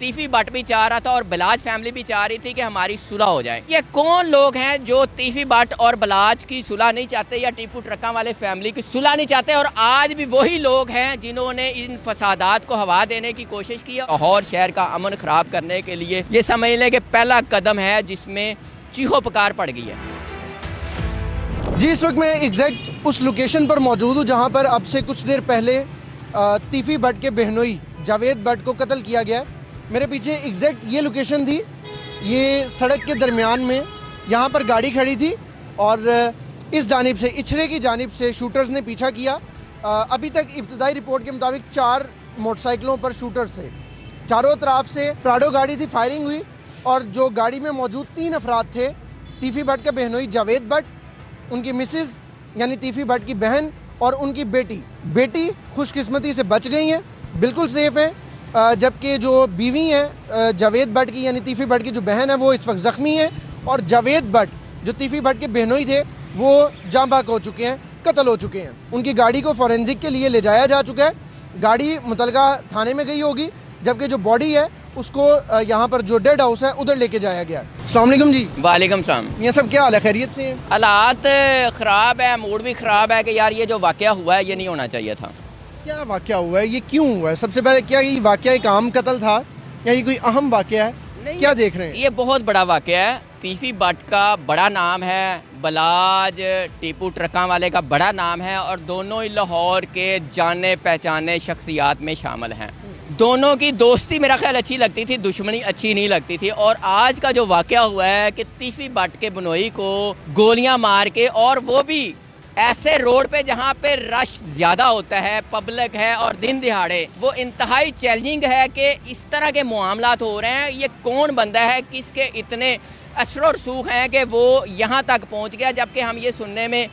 तीफी भट्ट भी चाह रहा था और बलाज फैमिली भी चाह रही थी कि हमारी सुलह हो जाए। ये कौन लोग हैं जो तीफी भट्ट और बलाज की सुलह नहीं चाहते या टीपू ट्रक्का वाले फैमिली की सुलह नहीं चाहते? और आज भी वही लोग हैं जिन्होंने इन फसादात को हवा देने की कोशिश की और शहर का अमन खराब करने के लिए ये समझ लें कि पहला कदम है जिसमें चीहो पुकार पड़ गई है। जी, इस वक्त मैं एग्जैक्ट उस लोकेशन पर मौजूद हूँ जहाँ पर अब से कुछ देर पहले तीफी भट्ट के बहनोई जावेद भट्ट को कत्ल किया गया है। मेरे पीछे एग्जैक्ट ये लोकेशन थी, ये सड़क के दरमियान में यहाँ पर गाड़ी खड़ी थी और इस जानिब से इछरे की जानिब से शूटर्स ने पीछा किया। अभी तक इब्तदाई रिपोर्ट के मुताबिक 4 मोटरसाइकिलों पर शूटर्स थे। चारों तरफ से प्राडो गाड़ी थी, फायरिंग हुई और जो गाड़ी में मौजूद 3 अफराद थे, तीफी भट्ट के बहनोई जावेद भट्ट, उनकी मिसेस यानी तीफी भट्ट की बहन और उनकी बेटी खुशकिस्मती से बच गई हैं, बिल्कुल सेफ़ है। जबकि जो बीवी हैं जावेद भट्ट की यानी तीफी भट्ट की जो बहन है वो इस वक्त ज़ख्मी है और जावेद भट्ट जो तीफी भट्ट के बहनोई थे वो जाँ बाक हो चुके हैं, कत्ल हो चुके हैं। उनकी गाड़ी को फॉरेंसिक के लिए ले जाया जा चुका है। गाड़ी मुतलका थाने में गई होगी, जबकि जो बॉडी है उसको यहाँ पर जो डेड हाउस है उधर लेके जाया गया है। अस्सलाम वालेकुम जी। वालेकुम सलाम। ये सब क्या हाल है, खैरियत से हैं? हालात ख़राब है, मूड भी ख़राब है कि यार ये जो वाक़या हुआ है ये नहीं होना चाहिए था। क्या वाक़या हुआ है, ये क्यों हुआ है? सबसे पहले क्या ये वाक़या एक आम कत्ल था या ये कोई अहम वाक़या है? क्या देख रहे हैं? ये बहुत बड़ा वाक़या है। तीफी भट्ट का बड़ा नाम है, बलाज टीपू ट्रक्का वाले का बड़ा नाम है और दोनों ही लाहौर के जाने पहचाने शख्सियात में शामिल हैं। दोनों की दोस्ती मेरा ख्याल अच्छी लगती थी, दुश्मनी अच्छी नहीं लगती थी। और आज का जो वाक़या हुआ है कि तीफी भट्ट के बनोई को गोलियां मार के, और वो भी ऐसे रोड पे जहाँ पे रश ज़्यादा होता है, पब्लिक है और दिन दिहाड़े, वो इंतहाई चैलेंजिंग है कि इस तरह के मामलात हो रहे हैं। ये कौन बंदा है, किसके इतने असर रसूख हैं कि वो यहाँ तक पहुँच गया। जबकि हम ये सुनने में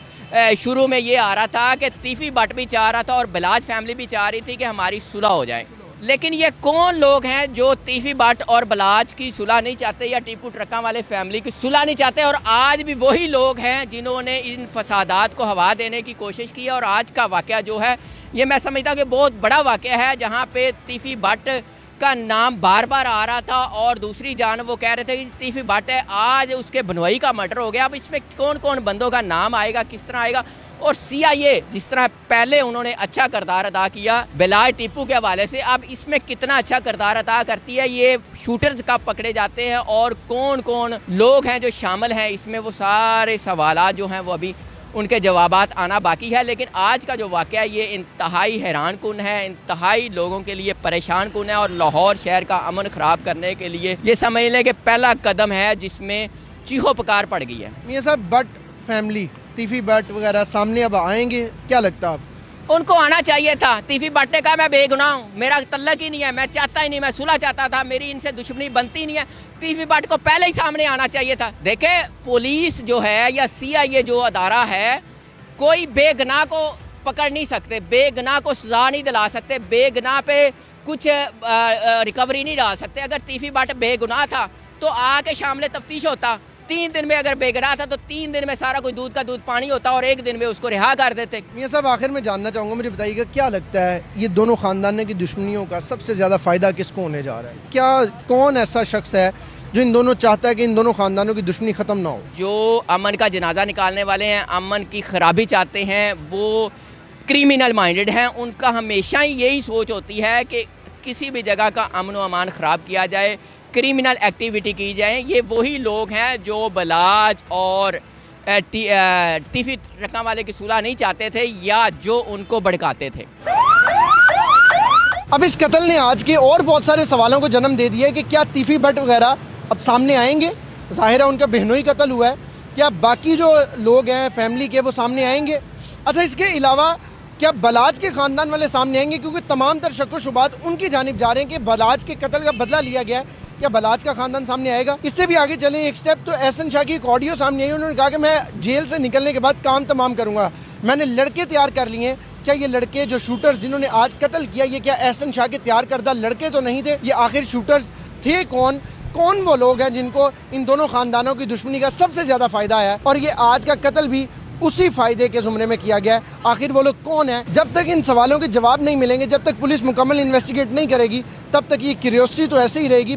शुरू में ये आ रहा था कि तीफी भट्ट भी चाह रहा था और बलाज फैमिली भी चाह रही थी कि हमारी सुलह हो जाए। लेकिन ये कौन लोग हैं जो तीफी भट्ट और बलाज की सुलह नहीं चाहते या टीपू ट्रक्का वाले फैमिली की सुलह नहीं चाहते? और आज भी वही लोग हैं जिन्होंने इन फसादात को हवा देने की कोशिश की है। और आज का वाक़या जो है ये मैं समझता हूँ कि बहुत बड़ा वाक़या है, जहाँ पे तीफी भट्ट का नाम बार बार आ रहा था और दूसरी जान वो कह रहे थे कि तीफी भट्ट है, आज उसके बनवाई का मर्डर हो गया। अब इसमें कौन कौन बंदों का नाम आएगा, किस तरह आएगा? और CIA जिस तरह पहले उन्होंने अच्छा किरदार अदा किया बलाज टीपू के हवाले से, अब इसमें कितना अच्छा किरदार अदा करती है, ये शूटर्स कब पकड़े जाते हैं और कौन कौन लोग हैं जो शामिल हैं इसमें, वो सारे सवालात जो हैं वो अभी उनके जवाबात आना बाकी है। लेकिन आज का जो वाक़या है ये इंतहाई हैरान कुन है, इंतहाई लोगों के लिए परेशान कुन है और लाहौर शहर का अमन ख़राब करने के लिए ये समझ लें कि पहला कदम है जिसमें चीहो पुकार पड़ गई है। ये सब भट्ट फैमिली, तीफी भट्ट वगैरह सामने अब आएंगे, क्या लगता है आप? उनको आना चाहिए था। तीफी भट्ट ने कहा मैं बेगुनाह हूँ, मेरा तल्लक ही नहीं है, मैं चाहता ही नहीं, मैं सुलह चाहता था, मेरी इनसे दुश्मनी बनती नहीं है। तीफी भट्ट को पहले ही सामने आना चाहिए था। देखे, पुलिस जो है या CIA जो अदारा है, कोई बेगुनाह को पकड़ नहीं सकते, बेगुनाह को सजा नहीं दिला सकते, बेगुनाह पे कुछ रिकवरी नहीं डाल सकते। अगर तीफी भट्ट बेगुनाह था तो आके शामिल तफ्तीश होता। 3 दिन में अगर बेगुनाह था तो 3 दिन में सारा कोई दूध का दूध पानी होता और 1 दिन में उसको रिहा कर देते। ये सब आखिर में जानना चाहूँगा, मुझे बताइएगा क्या लगता है ये दोनों ख़ानदानों की दुश्मनियों का सबसे ज़्यादा फ़ायदा किसको होने जा रहा है? क्या कौन ऐसा शख्स है जो इन दोनों चाहता है कि इन दोनों ख़ानदानों की दुश्मनी ख़त्म ना हो? जो अमन का जनाजा निकालने वाले हैं, अमन की खराबी चाहते हैं, वो क्रिमिनल माइंडेड हैं। उनका हमेशा ही यही सोच होती है कि किसी भी जगह का अमन व अमान ख़राब किया जाए, क्रिमिनल एक्टिविटी की जाए। ये वही लोग हैं जो बलाज और टीफी ट्रक्का वाले की सुलह नहीं चाहते थे या जो उनको भड़काते थे। अब इस कत्ल ने आज के और बहुत सारे सवालों को जन्म दे दिया है कि क्या तीफी भट्ट वगैरह अब सामने आएंगे? ज़ाहिर है उनका बहनोई कत्ल हुआ है, क्या बाकी जो लोग हैं फैमिली के वो सामने आएंगे? अच्छा, इसके अलावा क्या बलाज के ख़ानदान वाले सामने आएंगे? क्योंकि तमाम तर शक व शुबात उनकी जानिब जा रहे हैं कि बलाज के कत्ल का बदला लिया गया है। क्या बलाज का ख़ानदान सामने आएगा? इससे भी आगे चलें एक स्टेप, तो एहसन शाह की एक ऑडियो सामने आई। उन्होंने कहा कि मैं जेल से निकलने के बाद काम तमाम करूँगा, मैंने लड़के तैयार कर लिए हैं। क्या ये लड़के जो शूटर्स जिन्होंने आज कत्ल किया, ये क्या एहसन शाह के तैयार करदा लड़के तो नहीं थे? ये आखिर शूटर्स थे कौन? कौन वो लोग हैं जिनको इन दोनों ख़ानदानों की दुश्मनी का सबसे ज़्यादा फ़ायदा है? और ये आज का कत्ल भी उसी फायदे के जुमरे में किया गया है। आखिर वो लोग कौन है? जब तक इन सवालों के जवाब नहीं मिलेंगे, जब तक पुलिस मुकम्मल इन्वेस्टिगेट नहीं करेगी, तब तक ये क्यूरियोसिटी तो ऐसे ही रहेगी।